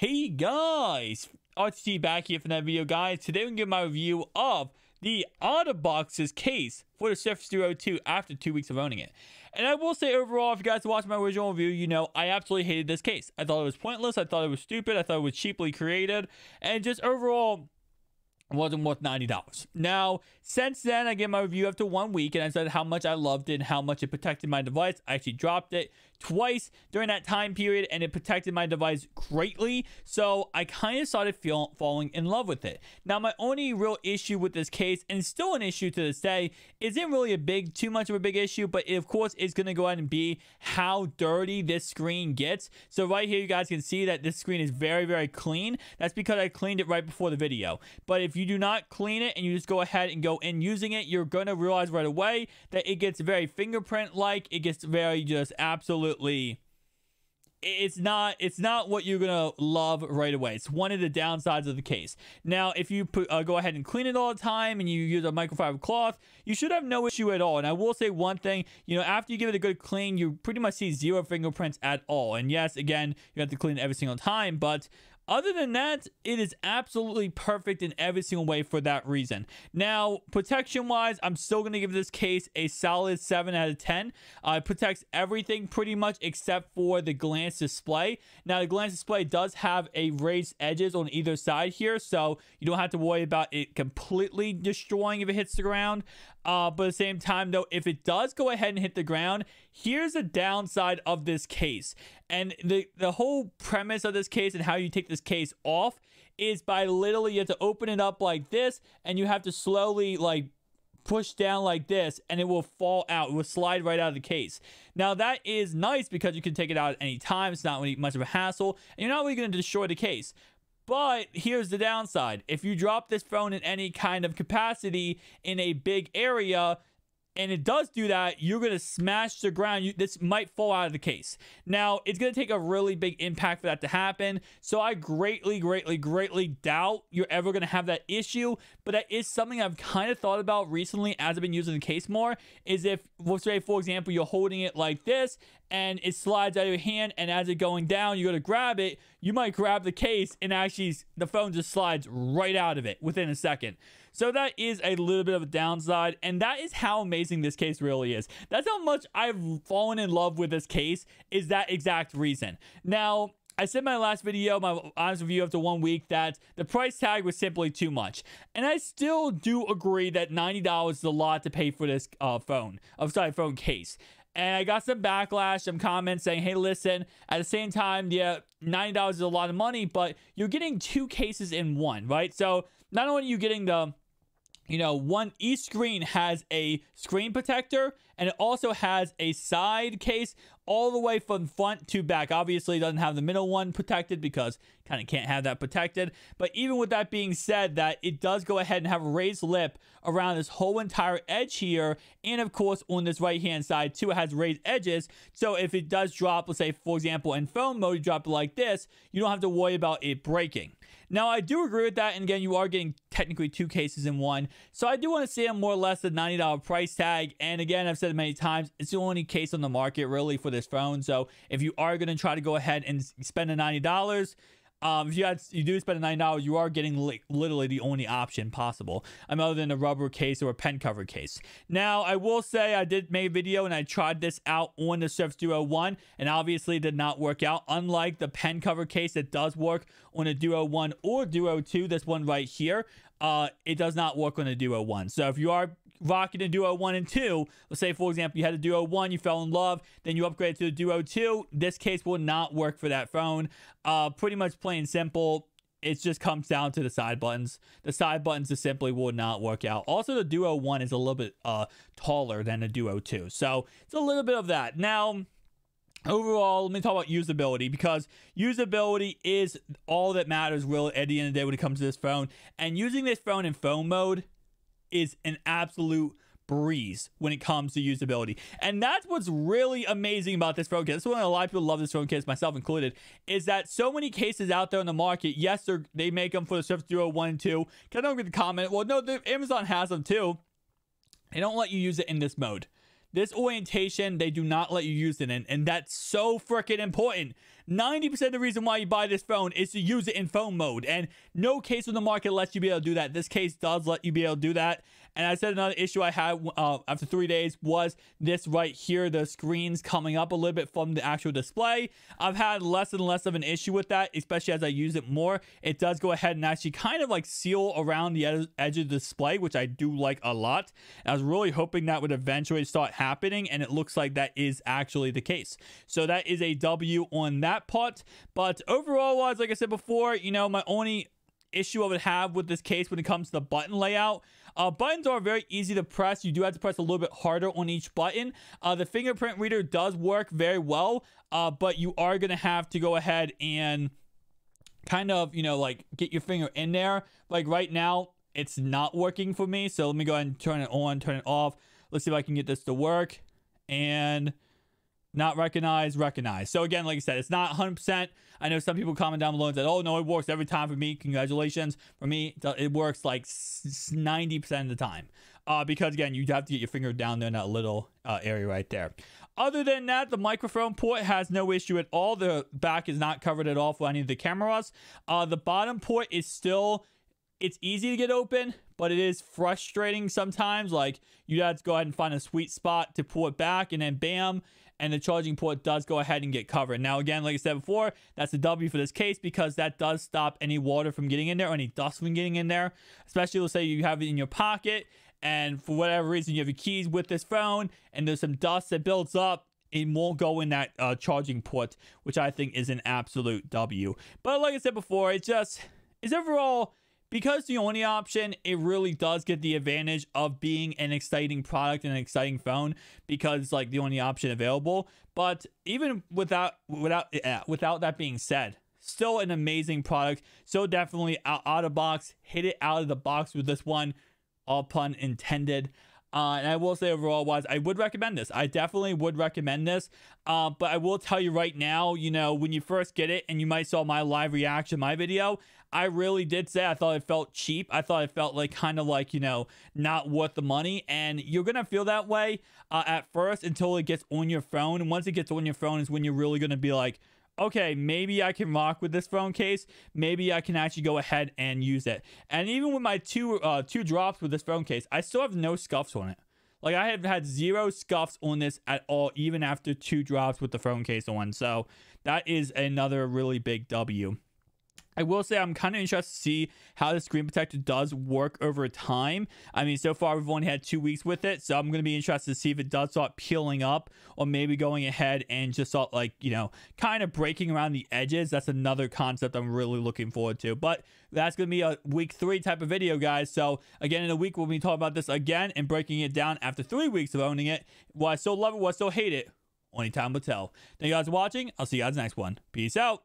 Hey guys, RTT back here for that video, guys. Today we're going to give my review of the Otterbox's case for the Surface Duo 2 after 2 weeks of owning it. And I will say overall, if you guys watched my original review, you know I absolutely hated this case. I thought it was pointless, I thought it was stupid, I thought it was cheaply created, and just overall wasn't worth $90. Now, since then, I gave my review after 1 week, and I said how much I loved it and how much it protected my device. I actually dropped it twice during that time period, and it protected my device greatly, so I kind of started falling in love with it. Now, my only real issue with this case, and it's still an issue to this day, isn't really too much of a big issue, but it, of course, is going to go ahead and be how dirty this screen gets. So right here, you guys can see that this screen is very, very clean. That's because I cleaned it right before the video. But if you do not clean it and you just go ahead and go in using it, you're going to realize right away that it gets very fingerprint-like. It gets very just absolutely... It's not what you're gonna love right away. It's one of the downsides of the case. Now, if you go ahead and clean it all the time and you use a microfiber cloth, you should have no issue at all. And I will say one thing, you know, after you give it a good clean, you pretty much see zero fingerprints at all. And yes, again, you have to clean it every single time, but other than that, it is absolutely perfect in every single way for that reason. Now, protection-wise, I'm still going to give this case a solid 7 out of 10. It protects everything pretty much except for the glance display. Now, the glance display does have a raised edges on either side here, so you don't have to worry about it completely destroying if it hits the ground. But at the same time, though, if it does go ahead and hit the ground, here's the downside of this case. And the whole premise of this case and how you take this case off is by literally you have to open it up like this, and you have to slowly like push down like this, and it will fall out. It will slide right out of the case. Now, that is nice because you can take it out at any time. It's not really much of a hassle, and you're not really going to destroy the case. But here's the downside. If you drop this phone in any kind of capacity in a big area, and it does do that, you're going to smash the ground. This might fall out of the case. Now, it's going to take a really big impact for that to happen. So I greatly doubt you're ever going to have that issue. But that is something I've kind of thought about recently as I've been using the case more. Is if, let's say, for example, you're holding it like this, and it slides out of your hand, and as it's going down, you go to grab it, you might grab the case, and actually the phone just slides right out of it within a second. So that is a little bit of a downside, and that is how amazing this case really is. That's how much I've fallen in love with this case, is that exact reason. Now, I said in my last video, my honest review after 1 week, that the price tag was simply too much. And I still do agree that $90 is a lot to pay for this phone case. And I got some backlash, some comments saying, hey, listen, at the same time, yeah, $90 is a lot of money, but you're getting 2 cases in one, right? So not only are you getting the, you know, each screen has a screen protector, and it also has a side case all the way from front to back. Obviously, it doesn't have the middle one protected because kind of can't have that protected. But even with that being said, that it does go ahead and have a raised lip around this whole entire edge here. And of course, on this right-hand side too, it has raised edges. So if it does drop, let's say, for example, in phone mode, you drop it like this, you don't have to worry about it breaking. Now, I do agree with that, and again, you are getting technically 2 cases in one. So I do want to see a more or less the $90 price tag, and again, I've said it many times, it's the only case on the market, really, for this phone. So if you are going to try to go ahead and spend the $90, if you do spend the $90, you are getting literally the only option possible, other than a rubber case or a pen cover case. Now, I will say I did make a video and I tried this out on the Surface Duo 1, and obviously it did not work out. Unlike the pen cover case that does work on a Duo 1 or Duo 2, this one right here, it does not work on a Duo 1. So if you are rocking a Duo 1 and 2, let's say, for example, you had a Duo 1, you fell in love, then you upgrade to the Duo 2, this case will not work for that phone. Pretty much plain simple, it just comes down to the side buttons. The side buttons just simply will not work out. Also, the Duo 1 is a little bit taller than the Duo 2, so it's a little bit of that. Now, overall, let me talk about usability, because usability is all that matters really at the end of the day when it comes to this phone. And using this phone in phone mode is an absolute breeze when it comes to usability. And that's what's really amazing about this phone case. That's why a lot of people love this phone case, myself included, is that so many cases out there in the market, yes, they make them for the Surface Duo 1 and 2. I don't get the comment, well, no, Amazon has them too. They don't let you use it in this mode. This orientation, they do not let you use it in, and that's so freaking important. 90% of the reason why you buy this phone is to use it in phone mode, and no case on the market lets you be able to do that. This case does let you be able to do that. And I said another issue I had after 3 days was this right here, the screens coming up a little bit from the actual display. I've had less and less of an issue with that, especially as I use it more. It does go ahead and actually kind of like seal around the edge of the display, which I do like a lot. I was really hoping that would eventually start happening, and it looks like that is actually the case. So that is a W on that part. But overall, like I said before, you know, my only issue I would have with this case when it comes to the button layout, buttons are very easy to press. You do have to press a little bit harder on each button. The fingerprint reader does work very well, but you are going to have to go ahead and kind of, you know, like get your finger in there. Like right now, it's not working for me. So let me go ahead and turn it on, turn it off. Let's see if I can get this to work. And not recognize. So again, like I said, it's not 100%. I know some people comment down below and said, oh no, it works every time for me. Congratulations. For me, it works like 90% of the time. Because again, you have to get your finger down there in that little area right there. Other than that, the microphone port has no issue at all. The back is not covered at all for any of the cameras. The bottom port is still, it's easy to get open, but it is frustrating sometimes. Like, you have to go ahead and find a sweet spot to pull it back, and then bam, and the charging port does go ahead and get covered. Now, again, like I said before, that's a W for this case because that does stop any water from getting in there or any dust from getting in there. Especially, let's say you have it in your pocket, and for whatever reason, you have your keys with this phone, and there's some dust that builds up. It won't go in that charging port, which I think is an absolute W. But like I said before, it just is overall, because the only option, it really does get the advantage of being an exciting product and an exciting phone because it's like the only option available. But even without that being said, still an amazing product. So definitely out of box, hit it out of the box with this one, all pun intended. And I will say overall wise, I would recommend this. I definitely would recommend this. But I will tell you right now, you know, when you first get it, and you might saw my live reaction, my video, I really did say I thought it felt cheap. I thought it felt like kind of like, you know, not worth the money. And you're going to feel that way at first until it gets on your phone. And once it gets on your phone is when you're really going to be like, okay, maybe I can rock with this phone case. Maybe I can actually go ahead and use it. And even with my two drops with this phone case, I still have no scuffs on it. Like, I have had 0 scuffs on this at all, even after 2 drops with the phone case on. So that is another really big W. I will say I'm kind of interested to see how the screen protector does work over time. I mean, so far we've only had 2 weeks with it, so I'm going to be interested to see if it does start peeling up or maybe going ahead and just start, like, you know, kind of breaking around the edges. That's another concept I'm really looking forward to. But that's going to be a week 3 type of video, guys. So again, in a week, we'll be talking about this again and breaking it down after 3 weeks of owning it. Will I still love it? Will I still hate it? Only time will tell. Thank you guys for watching. I'll see you guys next one. Peace out.